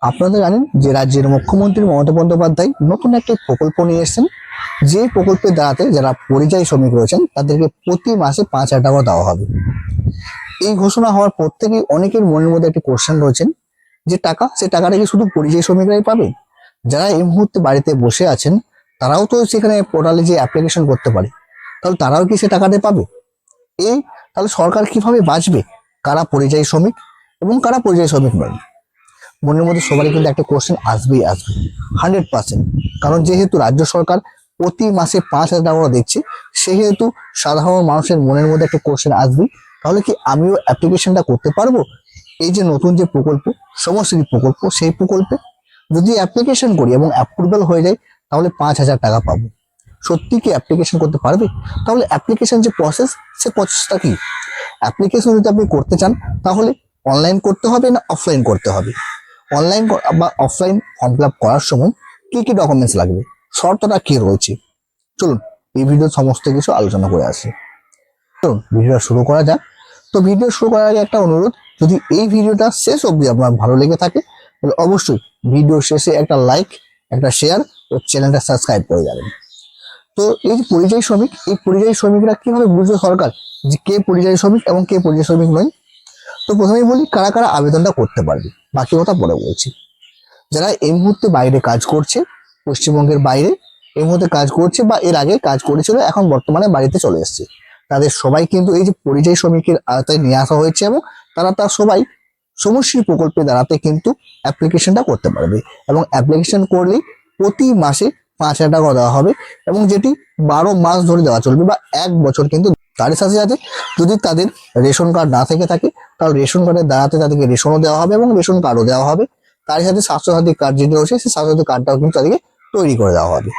আপনারা জানেন যে রাজ্যের মুখ্যমন্ত্রী মমতা বন্দ্যোপাধ্যায় নতুন একটি প্রকল্প নিয়ে এসেছেন। যে প্রকল্পের দ্বারাতে যারা পরিযায়ী শ্রমিক রয়েছেন তাদেরকে প্রতি মাসে 5,000 টাকা দেওয়া হবে। এই ঘোষণা হওয়ার পর থেকেই অনেকের মনের মধ্যে একটি কোশ্চেন রয়েছেন যে সে টাকাটা কি শুধু পরিযায়ী শ্রমিকরাই পাবে? যারা এই মুহূর্তে বাড়িতে বসে আছেন তারাও তো সেখানে পোর্টালে যে অ্যাপ্লিকেশন করতে পারে, তাহলে তারাও কি সে টাকাটা পাবে? এই তাহলে সরকার কিভাবে বাঁচবে কারা পরিযায়ী শ্রমিক এবং কারা পরিযায়ী শ্রমিক নয়? মনের মধ্যে সবারই কিন্তু একটা কোশ্চেন আসবেই আসবে 100%। কারণ যেহেতু রাজ্য সরকার প্রতি মাসে 5,000 টাকা করে দিচ্ছে, সেহেতু সাধারণ মানুষের মনের মধ্যে একটা কোশ্চেন আসবেই, তাহলে কি আমিও অ্যাপ্লিকেশনটা করতে পারবো? এই যে নতুন যে প্রকল্প, সমশ্রী প্রকল্প, সেই প্রকল্পে যদি অ্যাপ্লিকেশন করি এবং অ্যাপ্রুভাল হয়ে যায় তাহলে 5,000 টাকা পাবো। সত্যি কি অ্যাপ্লিকেশন করতে পারবে? তাহলে অ্যাপ্লিকেশন যে প্রসেস, সে প্রসেসটা কি? অ্যাপ্লিকেশন যদি আপনি করতে চান তাহলে অনলাইন করতে হবে না অফলাইন করতে হবে? অনলাইন বা অফলাইন ফর্ম ফিল আপ করার সময় কি কি ডকুমেন্টস লাগবে, শর্তটা কি রয়েছে, চলুন এই ভিডিও সমস্ত কিছু আলোচনা করে আসি। চলুন ভিডিওটা শুরু করা যাক। তো ভিডিও শুরু করার আগে একটা অনুরোধ, যদি এই ভিডিওটা শেষ অবধি আপনার ভালো লেগে থাকে তাহলে অবশ্যই ভিডিও শেষে একটা লাইক, একটা শেয়ার ও চ্যানেলটা সাবস্ক্রাইব করে যাবেন। তো এই যে পরিযায়ী শ্রমিক, এই পরিযায়ী শ্রমিকরা কিভাবে বুঝবে সরকার যে কে পরিযায়ী শ্রমিক এবং কে পরিযায়ী শ্রমিক নয়? তো প্রথমেই বলি কারা কারা আবেদনটা করতে পারবে, বাকি কথা পরে বলছি। যারা এই মুহূর্তে বাইরে কাজ করছে, পশ্চিমবঙ্গের বাইরে এই মুহূর্তে কাজ করছে বা এর আগে কাজ করেছিল, এখন বর্তমানে বাড়িতে চলে এসছে, তাদের সবাই কিন্তু এই যে পরিযায়ী শ্রমিকের আওতায় নিয়ে আসা হয়েছে এবং তারা সবাই সমশ্রী প্রকল্পে দাঁড়াতে কিন্তু অ্যাপ্লিকেশনটা করতে পারবে। এবং অ্যাপ্লিকেশন করলেই প্রতি মাসে 5,000 টাকা দেওয়া হবে এবং যেটি 12 মাস ধরে দেওয়া চলবে বা 1 বছর কিন্তু। তার সাথে সাথে যদি তাদের রেশন কার্ড না থেকে থাকে তাহলে রেশন কার্ডের দ্বারাতে তাদেরকে রেশনও দেওয়া হবে এবং রেশন কার্ডও দেওয়া হবে। তার সাথে স্বাস্থ্যসাথী কার্ড যেটি রয়েছে সেই স্বাস্থ্যসাথী কার্ডটাও কিন্তু তাদেরকে তৈরি করে দেওয়া হবে।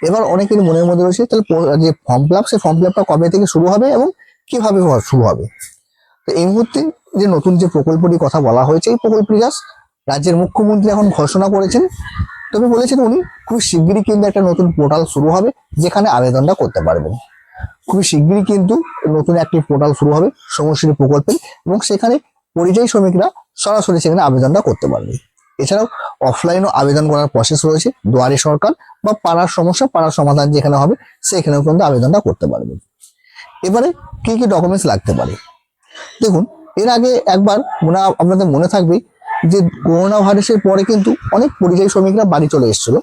এবার অনেকের মনের মধ্যে রয়েছে তাহলে যে ফর্ম ফিল আপ, সেই ফর্ম ফিল আপটা কবে থেকে শুরু হবে এবং কিভাবে শুরু হবে? তো এই মুহূর্তে যে নতুন যে প্রকল্পটির কথা বলা হয়েছে, এই প্রকল্পটি জাস্ট রাজ্যের মুখ্যমন্ত্রী এখন ঘোষণা করেছেন। তবে বলেছেন উনি খুব শিগগিরই কিন্তু একটা নতুন পোর্টাল শুরু হবে যেখানে আবেদনটা করতে পারবেন। খুবই শিগগিরই কিন্তু নতুন একটি পোর্টাল শুরু হবে সমশ্রী প্রকল্পে এবং সেখানে পরিযায়ী শ্রমিকরা সরাসরি সেখানে আবেদনটা করতে পারবে। এছাড়াও অফলাইনও আবেদন করার প্রসেস রয়েছে, দুয়ারে সরকার বা পাড়ার সমস্যা পাড়ার সমাধান যেখানে হবে সেখানেও কিন্তু আবেদনটা করতে পারবে। এবারে কি কি ডকুমেন্টস লাগতে পারে দেখুন। এর আগে একবার আপনাদের মনে থাকবে যে করোনা ভাইরাসের পরে কিন্তু অনেক পরিযায়ী শ্রমিকরা বাড়ি চলে এসেছিল,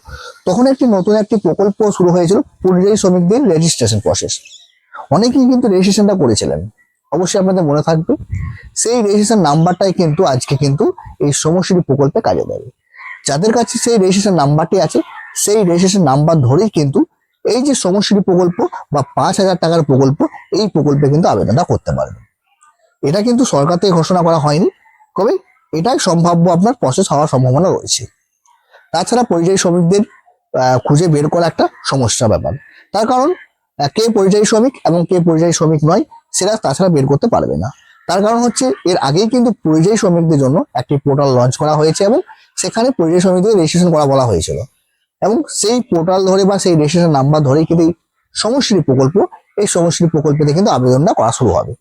তখন নতুন একটি প্রকল্প শুরু হয়েছিল পরিযায়ী শ্রমিকদের রেজিস্ট্রেশন প্রসেস। অনেকেই কিন্তু রেজিস্ট্রেশনটা করেছিলেন, অবশ্যই আপনাদের মনে থাকবে। সেই রেজিস্ট্রেশন নাম্বারটাই কিন্তু আজকে কিন্তু এই সমশ্রী প্রকল্পে কাজে দেবে। যাদের কাছে সেই রেজিস্ট্রেশন নাম্বারটি আছে সেই রেজিস্ট্রেশন নাম্বার ধরেই কিন্তু এই যে সমশ্রী প্রকল্প বা 5,000 টাকার প্রকল্প, এই প্রকল্পে কিন্তু আবেদনটা করতে পারবে। এটা কিন্তু সরকার থেকে ঘোষণা করা হয়নি, তবে এটাই সম্ভাব্য আপনার প্রসেস হওয়ার সম্ভাবনা রয়েছে। তাছাড়া পরিযায়ী শ্রমিকদের খুঁজে বের করা একটা সমস্যা ব্যাপার, তার কারণ কে পরিযায়ী শ্রমিক এবং কে পরিযায়ী শ্রমিক নয় সেটা তাছাড়া বের করতে পারবে না। তার কারণ হচ্ছে এর আগেই কিন্তু পরিযায়ী শ্রমিকদের জন্য একটি পোর্টাল লঞ্চ করা হয়েছে এবং সেখানে পরিযায়ী শ্রমিকদের রেজিস্ট্রেশন করা বলা হয়েছিল এবং সেই পোর্টাল ধরে বা সেই রেজিস্ট্রেশন নাম্বার ধরেই কিন্তু এই সমশ্রী প্রকল্প, এই সমশ্রী প্রকল্পতে কিন্তু আবেদনটা করা শুরু হবে।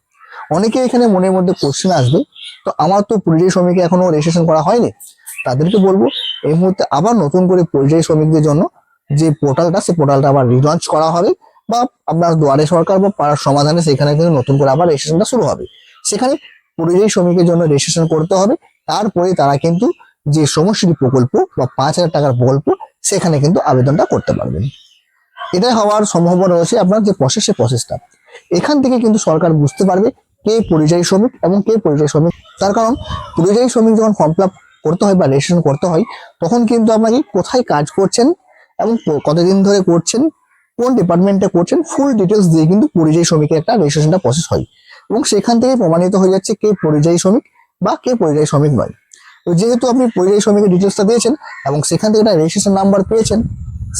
অনেকে এখানে মনের মধ্যে কোশ্চেন আসবে, তো আমার তো পরিযায়ী শ্রমিক এখনো রেজিস্ট্রেশন করা হয়নি, তাদেরকে বলবো এই মুহূর্তে আবার নতুন করে পরিযায়ী শ্রমিকদের জন্য যে পোর্টালটা, সেই পোর্টালটা আবার রিলঞ্চ করা হবে বা আপনার দুয়ারে সরকার বা পাড়ার সমাধানে সেখানে কিন্তু নতুন করে আবার রেজিস্ট্রেশনটা শুরু হবে। সেখানে পরিযায়ী শ্রমিকের জন্য রেজিস্ট্রেশন করতে হবে, তারপরে তারা কিন্তু যে সমশ্রী প্রকল্প বা 5,000 টাকার প্রকল্প সেখানে কিন্তু আবেদনটা করতে পারবেন। এটা হওয়ার সম্ভাবনা রয়েছে। আপনার যে প্রসেসটা এখান থেকে কিন্তু সরকার বুঝতে পারবে কে পরিযায়ী শ্রমিক এবং কে পরিযায়ী শ্রমিক। তার কারণ পরিযায়ী শ্রমিক যখন ফর্ম ফিল আপ করতে হয় বা রেজিস্ট্রেশন করতে হয় তখন কিন্তু আপনাকে কোথায় কাজ করছেন এবং কতদিন ধরে করছেন, কোন ডিপার্টমেন্টে করছেন, ফুল ডিটেলস দিয়ে কিন্তু পরিযায়ী শ্রমিকের একটা রেজিস্ট্রেশনটা প্রসেস হয় এবং সেখান থেকে প্রমাণিত হয়ে যাচ্ছে কে পরিযায়ী শ্রমিক বা কে পরিযায়ী শ্রমিক নয়। তো যেহেতু আপনি পরিযায়ী শ্রমিকের ডিটেলসটা দিয়েছেন এবং সেখান থেকে একটা রেজিস্ট্রেশন নাম্বার পেয়েছেন,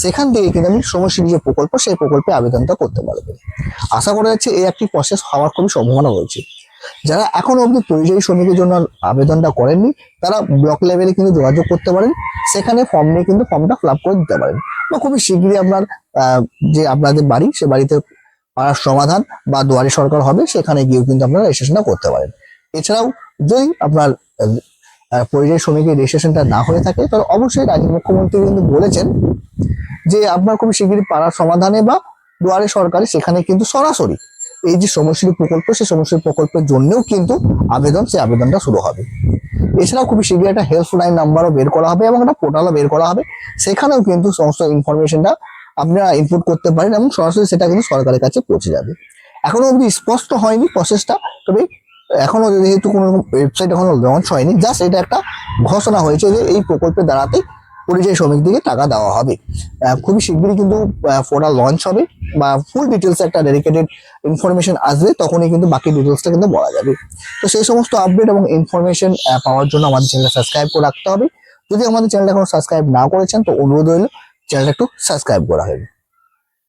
সেখান থেকে কিন্তু আমি সমশ্রী যে প্রকল্প সেই প্রকল্পে আবেদনটা করতে পারবেন। আশা করা যাচ্ছে এই একটি প্রসেস হওয়ার খুবই সম্ভাবনা রয়েছে। যারা এখনো অবধি পরিযায়ী শ্রমিকের জন্য আবেদনটা করেননি তারা ব্লক লেভেলে কিন্তু যোগাযোগ করতে পারেন, সেখানে ফর্ম নিয়ে কিন্তু ফর্মটা ফিল আপ করে দিতে পারেন বা খুবই শীঘ্রই আপনার যে আপনাদের বাড়ি সে বাড়িতে পাড়ার সমাধান বা দুয়ারে সরকার হবে সেখানে গিয়েও কিন্তু আপনারা রেজিস্ট্রেশনটা করতে পারেন। এছাড়াও যদি আপনার পরিযায়ী শ্রমিকের রেজিস্ট্রেশনটা না হয়ে থাকে, তাহলে অবশ্যই রাজ্যের মুখ্যমন্ত্রী কিন্তু বলেছেন যে আপনার খুবই শিগগিরই পাড়ার সমাধানে বা দুয়ারে সরকারি সেখানে কিন্তু সরাসরি এই যে শ্রমশ্রী প্রকল্প, সেই শ্রমশ্রী প্রকল্পের জন্যও কিন্তু সেই আবেদনটা শুরু হবে। এছাড়াও খুবই শীঘ্রই একটা হেল্পলাইন নাম্বারও বের করা হবে এবং একটা পোর্টালও বের করা হবে, সেখানেও কিন্তু সমস্ত ইনফরমেশনটা আপনারা ইনপুট করতে পারেন এবং সরাসরি সেটা কিন্তু সরকারের কাছে পৌঁছে যাবে। এখনো অবধি স্পষ্ট হয়নি প্রসেসটা, তবে এখনো যেহেতু কোনো ওয়েবসাইট এখনো লঞ্চ হয়নি, জাস্ট এটা একটা ঘোষণা হয়েছে যে এই প্রকল্পের দ্বারাতে পরিযায়ী শ্রমিকদেরকে টাকা দেওয়া হবে। খুবই শীঘ্রই কিন্তু পোর্টাল লঞ্চ হবে বা ফুল ডিটেলস একটা ডেডিকেটেড ইনফরমেশন আসবে, তখনই কিন্তু বাকি ডিটেলসটা কিন্তু বলা যাবে। তো সেই সমস্ত আপডেট এবং ইনফরমেশন পাওয়ার জন্য আমাদের চ্যানেলটা সাবস্ক্রাইব করে রাখতে হবে। যদি আমাদের চ্যানেলটা এখনো সাবস্ক্রাইব না করেছেন তো অনুরোধ রইল চ্যানেলটা একটু সাবস্ক্রাইব করা হবে।